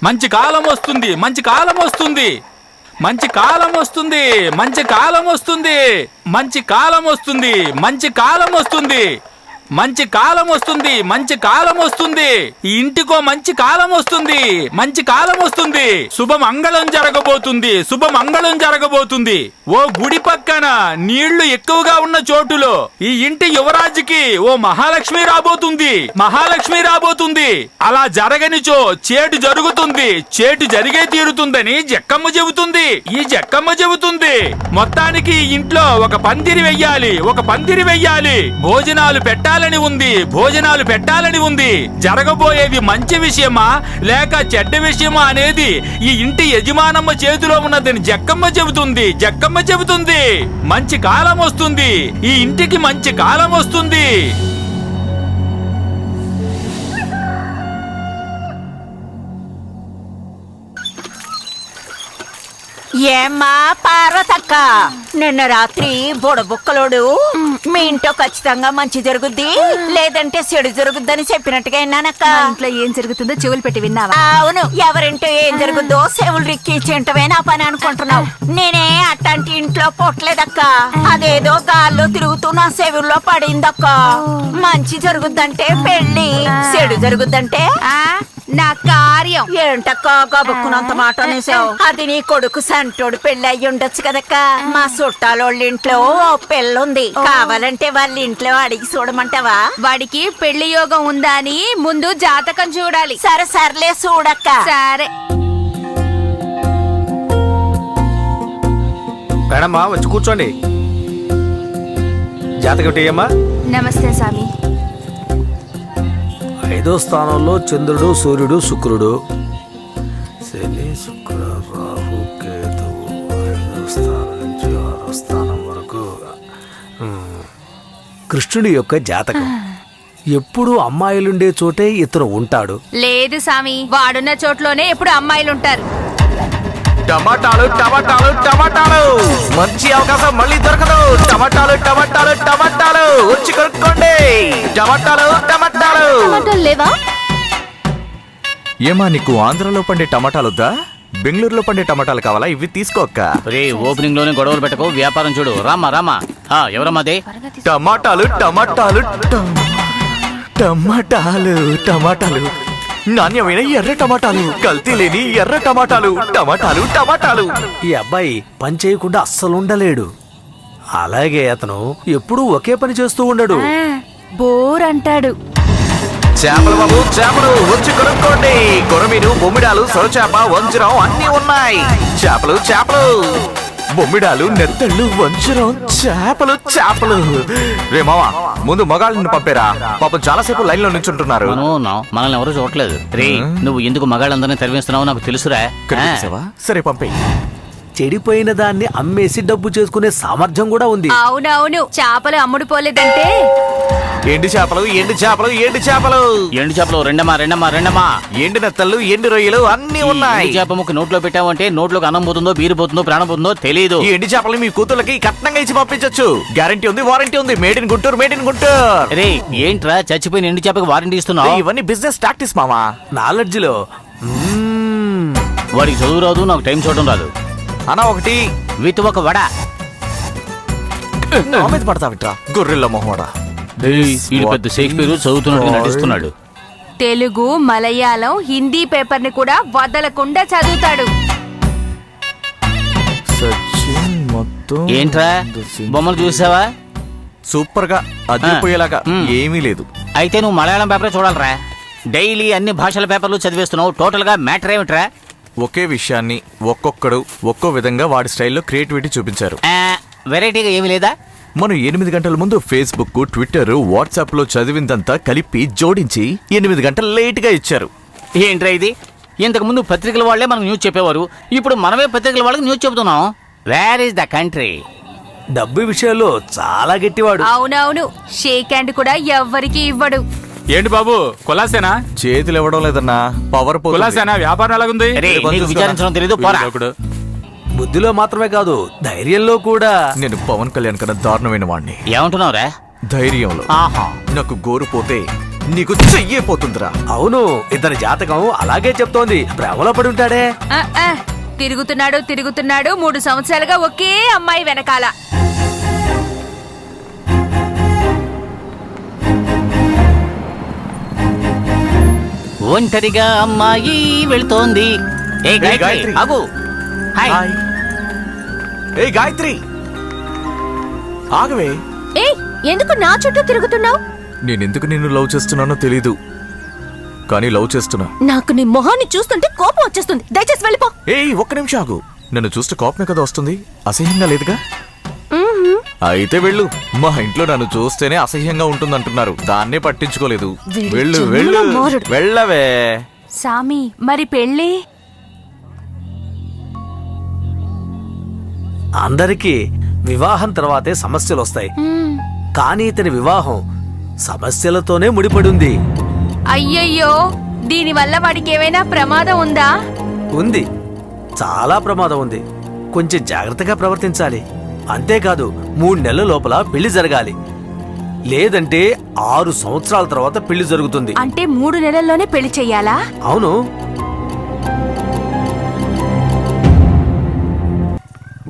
మంచి కాలం వస్తుంది, మంచి కాలం వస్తుంది, మంచి కాలం వస్తుంది, మంచి కాలం వస్తుంది, మంచి కాలం వస్తుంది, మంచి కాలం వస్తుంది, మంచి కాలం వస్తుంది, మంచి కాలం వస్తుంది, ఈ ఇంటికో మంచి కాలం వస్తుంది, మంచి కాలం వస్తుంది, శుభమంగళం జరగబోతుంది, శుభమంగళం జరగబోతుంది. ఓ గుడి పక్కన నీళ్లు ఎక్కువగా ఉన్న చోటులో ఈ ఇంటి యువరాజుకి ఓ మహాలక్ష్మి రాబోతుంది, మహాలక్ష్మి రాబోతుంది. అలా జరగనిచో చేటు జరుగుతుంది, చేటు జరిగే తీరుతుందని జక్కమ్మ చెబుతుంది. ఈ జక్కమ్మ చెబుతుంది మొత్తానికి ఈ ఇంట్లో ఒక పందిరి వెయ్యాలి, ఒక పందిరి వెయ్యాలి, భోజనాలు పెట్టాలని ఉంది, భోజనాలు పెట్టాలని ఉంది. జరగబోయేది మంచి విషయమా లేక చెడ్డ విషయమా అనేది ఈ ఇంటి యజమానమ్మ చేతిలో ఉన్నదని జక్కమ్మ చెబుతుంది, జక్కమ్మ చెబుతుంది. మంచి కాలం వస్తుంది, ఈ ఇంటికి మంచి కాలం వస్తుంది. ఏమ్మా పార్వతక్క, నిన్న రాత్రి బుడబుక్కలోడు మీ ఇంట్లో ఖచ్చితంగా మంచి జరుగుద్ది లేదంటే చెడు జరుగుద్దని చెప్పినట్టుగా విన్నానక్క. ఇంట్లో ఏం జరుగుతుందో చెవులు పెట్టి విన్నావా? అవును, ఎవరింటో ఏం జరుగుద్దో చెవులు రిక్కించేంటవే నా పని అనుకుంటున్నావు. నేనే అట్లాంటి ఇంట్లో పుట్టలేదక్క. అదేదో గాల్లో తిరుగుతూ నా చెవుల్లో పడిందక్క. మంచి జరుగుద్దంటే పెళ్లి, చెడు జరుగుద్దంటే నా కార్యం. ఏంటక్క గబుక్కునంత మాట అనేసావు? అది నీ కొడుకు సంటోడు పెళ్లి అయ్యి ఉండొచ్చు కదక్క. మా చుట్టాలోళ్ళ ఇంట్లో ఓ పెళ్ళుంది, కావాలంటే వాళ్ళ ఇంట్లో అడిగి చూడమంటావా? వాడికి పెళ్లి యోగం ఉందా అని ముందు జాతకం చూడాలి. సరే సర్లే చూడక్క. సరే మేడమ్మా వచ్చి కూర్చోండి. జాతకం ఏమ్మా? నమస్తే స్వామి. 5వ స్థానంలో చంద్రుడు, సూర్యుడు, శుక్రుడు, శని, శుక్ర, రాహు, కేతువు 5వ స్థానం నుంచి 6వ స్థానం వరకు. కృష్ణుడి యొక్క జాతకం. ఎప్పుడు అమ్మాయిలుండే చోటే ఇతను ఉంటాడు. లేదు స్వామి, వాడున్న చోట్లోనే ఎప్పుడు అమ్మాయిలుంటారు. టమాటాలు టమాటాలు టమాటాలు, మంచి అవకాశం మళ్ళీ దొరకదు. టమాటాలు టమాటాలు టమాటాలు వచ్చి కొనుక్కోండి. టమాటాలు టమాటాలు. లేవా? ఏమా నీకు ఆంధ్రలో పండే టమాటాలు వద్దా? బెంగళూరులో పండే టమాటాలు కావాలా? ఇవి తీసుకోక్క. రే ఓపెనింగ్ లోనే గొడవలు పెట్టకు, వ్యాపారం చూడు. రామా రామా. ఎవరమ్మాదే? టమాటాలు టమాటాలు టమాటాలు టమాటాలు, నాణ్యమైన ఎర్ర టమాటాలు, కల్తీ లేని ఎర్ర టమాటాలు. టమాటాలు టమాటాలు. ఈ అబ్బాయి పని చేయకుండా అస్సలు ఉండలేడు. అలాగే అతను ఎప్పుడూ ఒకే పని చేస్తూ ఉండడు. బోర్ అంటాడు. చేపలు బాబు, చేపలు వచ్చి కొనుక్కోండి. కొరమీను, బొమ్మిడాలు, సొరచేప, వంజరం అన్ని ఉన్నాయి. చేపలు చేపలు, బొమ్మిడాలు, నెత్తళ్ళు, వంజరం, చేపలు చేపలు. రే మావా, ముందు మగాళ్ళని పంపేరా, పాపం చాలాసేపు లైన్ లో నిల్చుంటున్నారు. మనల్ని ఎవరు చూడలేదు. రే నువ్వు ఎందుకు మగాళ్ళందరినీ తరివేస్తున్నావు నాకు తెలుసురా. సరే పంపే. చెడిపోయిన దాన్ని అమ్మేసి డబ్బు చేసుకునే సామర్థ్యం కూడా ఉంది. అవునవును, చేపలు అమ్ముడు పోలేదంటే. ఎండి చేపలు ఎండి చేపలు ఎండి చేపలు, ఎండు చేపలు రెండమ్మా రెండమ్మా రెండమ్మా. ఎండి నెత్తళ్ళు, ఎండి రొయ్యలు అన్ని ఉన్నాయి. చేప ముక్క నోట్లో పెట్టావంటే నోట్లోకి అన్నం పోతుందో, బీరు పోతుందో, ప్రాణం పోతుందో తెలియదు. ఈ ఎండి చేపలు మీ కూతుర్లకి కట్నంగా ఇచ్చి పంపించొచ్చు. గ్యారంటీ ఉంది, వారంటీ ఉంది. Made in Guntur, made in Guntur. రే ఏంట్రా చచ్చిపోయిన ఎండు చేపకి వారంటీ ఇస్తున్నావు? ఇవన్నీ బిజినెస్ టాక్టిక్స్ మామా. నాలెడ్జ్ లో వాడికి చదువు రాదు, నాకు టైం చూడడం రాదు. అన్న ఒకటి విత్ ఒక వడ. పడతావిట్రా గొర్రెల మొహోడా. వీడు పెద్ద షేక్స్పియర్ చదువుతున్నట్టుగా నటిస్తున్నాడు. తెలుగు, మలయాళం, హిందీ పేపర్ ని కూడా వదలకుండా చదువుతాడు. ఏంట్రా బొమ్మలు చూసావా? సూపర్ గా అదిరిపోయేలాగా ఏమీ లేదు. అయితే నువ్వు మలయాళం పేపరే చూడాలరా. డైలీ అన్ని భాషల పేపర్లు చదివేస్తున్నావు. టోటల్ గా మ్యాటర్ ఏమిట్రా? ఒకే విషయాన్ని ఒక్కొక్కడు ఒక్కో విధంగా వాడి స్టైల్లో క్రియేటివిటీ చూపించారు. వెరైటీగా ఏమీ లేదా? మనం 8 గంటల ముందు ఫేస్బుక్, ట్విట్టర్, వాట్సాప్ లో చదివిందంతా కలిపి జోడించి 8 గంటలు లేట్ గా ఇచ్చారు. ఏంట్రా ఇది? ఇంతకు ముందు పత్రికల వాళ్లే మనకు న్యూస్ చెప్పేవారు, ఇప్పుడు మనమే పత్రికల వాళ్ళకి న్యూస్ చెబుతున్నాం. Where is the country? డబ్బు విషయాల్లో చాలా గట్టివాడు. అవునవును, షేక్ హ్యాండ్ కూడా ఎవ్వరికి ఇవ్వడు. ఏంటి బాబు కులాసేనా? చేతులు ఇవ్వడం లేదన్నా, పవర్ కులాసేనా? వ్యాపారం ఎలాగుంది? విచారించడం తెలీదు. బుద్ధిలో మాత్రమే కాదు, ధైర్యంలో కూడా. నేను పవన్ కళ్యాణ్ కన్నా దారుణమైన వాడిని. ఏమంటున్నావురా? ధైర్యంలో ఆహా. నాకు గోరు పోతే నీకు చెయ్యిపోతుందిరా. అవును, ఇతని జాతకం అలాగే చెప్తోంది. భ్రమలో పడి ఉంటాడే. ఆ, ఆ, తిరుగుతున్నాడు 3 సంవత్సరాలుగా ఒకే అమ్మాయి వెనకాల. ఒంటరిగా అమ్మాయి వెళ్తోంది. ఏ గాయత్రి గాయత్రి. ఆగు. హాయ్. హాయ్. ఏయ్ గాయత్రి, ఆగవే. ఏయ్, ఎందుకు నా చుట్టూ తిరుగుతున్నావు? నేనెందుకు నిన్ను లవ్ చేస్తున్నానో తెలీదు, కానీ లవ్ చేస్తున్నా. నాకు నీ మొహాన్ని చూస్తుంటే కోపం వచ్చేస్తుంది. దయచేసి వెళ్ళిపో. ఏయ్ ఒక్క నిమిషం ఆగు. నన్ను చూస్తే కోపమే కదా వస్తుంది, అసహ్యంగా లేదుగా. అయితే వెళ్ళు. మా ఇంట్లో నన్ను చూస్తేనే అసహ్యంగా ఉంటుందంటున్నారు, దాన్నే పట్టించుకోలేదు. వీడి వెళ్ళు జన్మలో వెళ్ళు మారడు. వెళ్ళవే. సామి, మరి పెళ్ళి? అందరికీ వివాహం తర్వాతే సమస్యలు వస్తాయి, కానీ ఇతని వివాహం సమస్యలతోనే ముడిపడి అయ్యయ్యో, దీనివల్ల వాడికి ఏమైనా ప్రమాదం ఉందా? ఉంది. చాలా ప్రమాదం ఉంది. కొంచెం జాగ్రత్తగా ప్రవర్తించాలి. అంతేకాదు 3 నెలల లోపల పెళ్లి జరగాలి, లేదంటే 6 సంవత్సరాల తర్వాత పెళ్లి జరుగుతుంది. అంటే 3 నెలల్లోనే పెళ్లి చెయ్యాలా? అవును.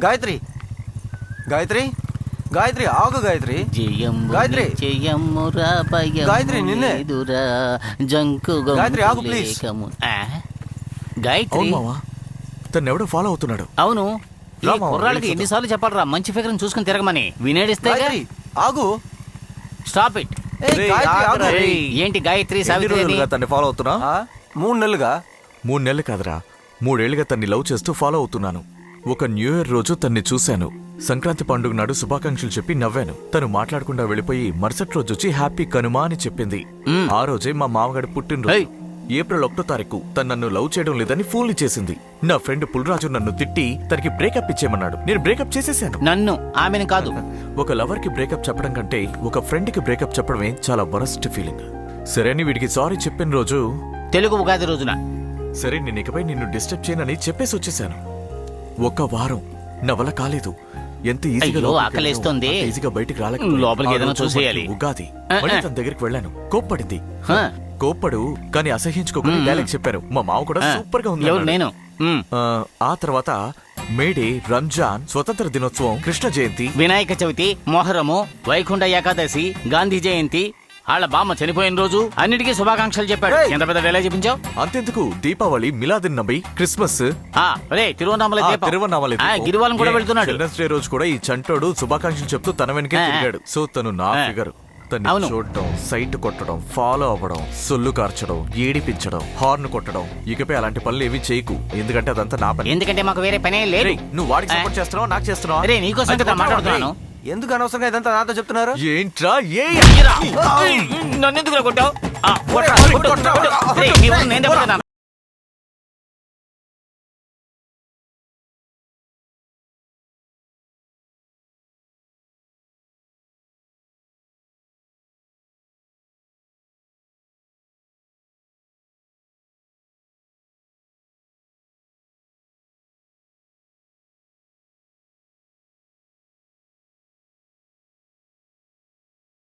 గాయత్రి, గాయత్రి, గాయత్రి, ఆగు గాయత్రి. గాయత్రి. గాయత్రి, నిన్నే. గాయత్రి, ఆగు, ప్లీజ్. గాయత్రి. అవును మావా, తను ఎవడో ఫాలో అవుతున్నాడు. అవును. ఈ రా మావా, కుర్రాళ్ళకి వెళ్ళి ఎన్నిసార్లు చెప్పాలరా మంచి ఫిగర్ చూసుకుని తిరగమని. వినేడిస్తే గాయత్రి, ఆగు. Stop it. ఏయ్, గాయత్రి, ఆగు. ఏంటి గాయత్రి ఎన్ని సావిత్రి అని? రోజులుగా తన్ని ఫాలో అవుతున్నా? 3 నెలలుగా. 3 నెలలు కాదురా, 3 ఏళ్లుగా తన్ని లవ్ చేస్తూ ఫాలో అవుతున్నాను. ఒక న్యూ ఇయర్ రోజు తన్ని చూశాను. సంక్రాంతి పండుగ నాడు శుభాకాంక్షలు చెప్పి నవ్వాను. తను మాట్లాడకుండా వెళ్ళిపోయి మరుసటి రోజు వచ్చి హ్యాపీ కనుమా అని చెప్పింది. ఆ రోజే మా మామగారి పుట్టినరోజు. ఏయ్. ఏప్రిల్ 1వ తారీఖు తను నన్ను లవ్ చేయడం లేదని ఫోన్లు చేసింది. నా ఫ్రెండ్ పుల్రాజు నన్ను తిట్టి తనకి బ్రేకప్ ఇచ్చేయమన్నాడు. నేను బ్రేకప్ చేసేసాను. నన్ను, ఆమెను కాదు. ఒక లవర్ కి బ్రేకప్ చెప్పడం కంటే ఒక ఫ్రెండ్ కి బ్రేకప్ చెప్పడమే చాలా వరస్ట్ ఫీలింగ్. సరే అని వీడికి సారీ చెప్పిన రోజు, తెలుగు ఉగాది రోజున. సరే నేను ఇకపై నిన్ను డిస్టర్బ్ చేయనని చెప్పేసి వచ్చేసాను. 1 వారం నా వల్ల కాలేదు. ఎంత ఈజీగా అయ్యో, లోపలికి ఆకలేస్తోంది. వెళ్ళాను, అంత ఈజీగా బయటికి రాలేకపోయాను. లోపలికి ఆ ఏదైనా రోజు చూసేయాలి. ఉగాది. ఆ, మళ్ళీ ఆ. తన దగ్గరికి వెళ్ళాను. కోప్పడింది. హ, కోప్పడు కానీ అసహించుకోకుండా డైలాగ్ చెప్పారు. మా మావ కూడా ఆ. సూపర్ గా ఉంది ఎవరు? అన్నాడు. నేను. ఆ తర్వాత మేడే, రంజాన్, స్వతంత్ర దినోత్సవం, కృష్ణ జయంతి, వినాయక చవితి, మొహరము, వైకుంఠ ఏకాదశి, గాంధీ జయంతి, వాళ్ళ బామ్మ చనిపోయిన రోజు, అన్నిటికీ శుభాకాంక్షలు చెప్పాడు. ఎంత పెద్ద డైలాగ్ చెప్పించావు? అంతెందుకు దీపావళి, మిలాదున్ నబీ, క్రిస్మస్, తిరువన్నామలై దీపం. తిరువన్నామలై ఆ, గిరివాలం కూడా వెళ్తున్నాడు. చిల్డ్రన్స్ డే రోజు కూడా ఈ చంటోడు శుభాకాంక్షలు చెప్తూ తన వెనకే ఆ. తిరిగాడు. సో తను నా ఆ. ఫిగర్. తన్ని అవును. చూడడం, సైట్ కొట్టడం, ఫాలో అవ్వడం, సొల్లు కార్చడం, ఏడిపించడం, హార్న్ కొట్టడం, ఇకపై అలాంటి పనులు ఏవి చేయకు, ఎందుకంటే అదంతా నా పని. ఎందుకంటే మాకు వేరే పనే లేదు. రేయ్, నువ్వు వాడికి సపోర్ట్ చేస్తున్నావు, నాకు చేస్తున్నావు. అరే, నీకోసం కదా మాట్లాడుతున్నాను. ఎందుకు అనవసరంగా ఇదంతా నాతో చెప్తున్నారు? ఏంట్రా నన్ను ఎందుకు కొట్టావు? నేను